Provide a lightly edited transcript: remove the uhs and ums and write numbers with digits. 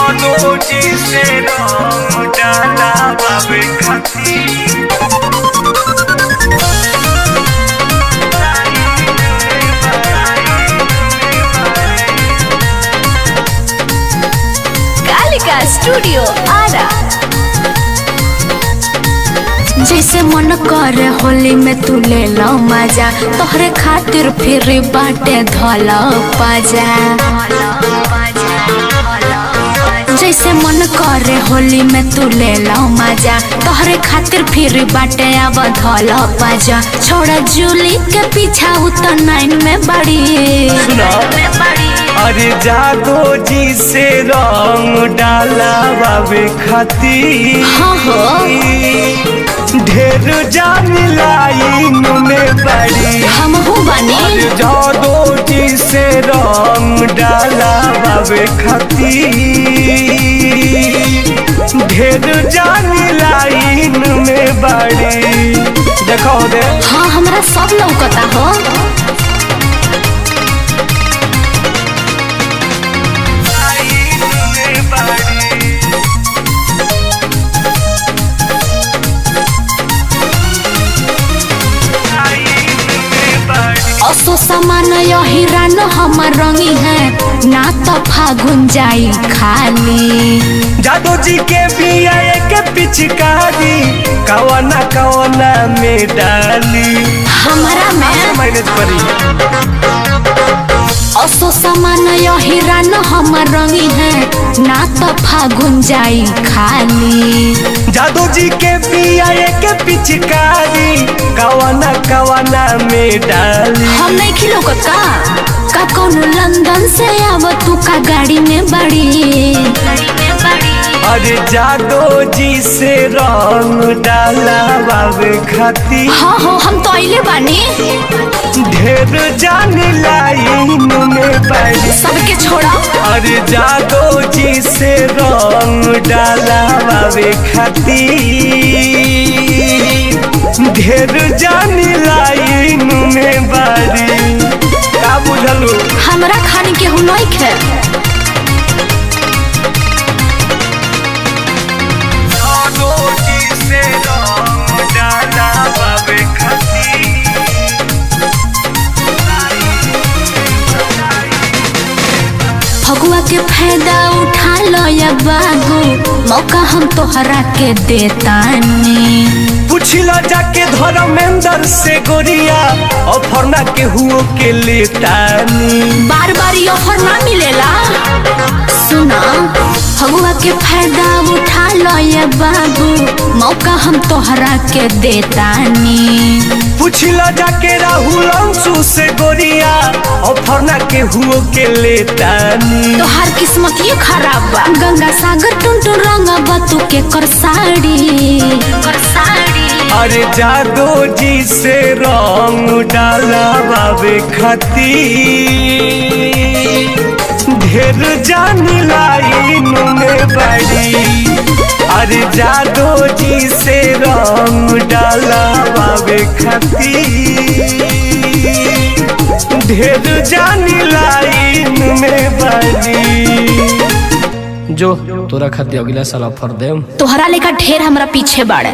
जादू जी से रंग डाला बाबे खाती कालिका स्टूडियो आरा। जैसे मन करे होली में तू ले लो मजा, तोहरे खातिर फिर बाटे धोलो पाजा। जैसे मन करे होली में तू ले लो मजा, तोहरे खातिर फिर बाटे अब धोलो पाजा। छोड़ा जूली के पीछा उतर नाइन में बड़ी। अरे जादू जी से रंग डाला बाबे खाती हाँ हो ढेर जान लाइन में बड़ी हम हो बनी। अरे जादू जी से रंग डाला बाबे खाती ढेर जान लाइन में बड़ी। देखो दे हाँ हमरा सब लौकता हो। असो समान यही रान हमर रंगी है ना तो फागुन जाई खाली। जादू जी के बिया के पिचकारी कवना कवना में डाली हमारा में मैनेज करी। असो समान यही रान हमर रंगी है ना तो फागुन जाई खाली। जादू जी के बिया के पिचकारी कवना कवना में डाली। हम नहीं खिलो का कौन लंदन से अब तू का गाड़ी में बड़ी। अरे जादू जी से रंग डाला बाबे खाती हाँ हो हम तो आइले बानी। ढेर जान लाइन में पड़ी सबके छोड़ा। अरे जादू जी से रंग डाला बाबे खाती ढेर जान लाइन में बड़ी। का बुझलू हमरा खाने के हूँ नहीं खे। फगुआ के फायदा उठा लो या बाबू, मौका हम तोहरा के देतानी। पूछला जाके धर्मेंद्र से गोरिया ऑफर ना के हुओ के लेतानी। बार बार ऑफर ना मिलेला। सुना फगुआ के फायदा उठा लो या बाबू, मौका हम तोहरा के देतानी। पूछला जाके राहुल अंशु से गोरिया ऑफर ना के हुओ के लेतानी। तोहार किस्मत ये खराब बा। गंगा सागर टुनटुन रंग बतू के कर साड़ी। अरे जादू जी से रंग डाला बाबे खाती ढेर जान लाइन में बड़ी। अरे जादू जी से रंग डाला बाबे खाती ढेर जान लाइन में बड़ी। जो तोरा खातिर अगला साल ऑफर देम। तोहरा लेखा ढेर हमरा पीछे बाड़े।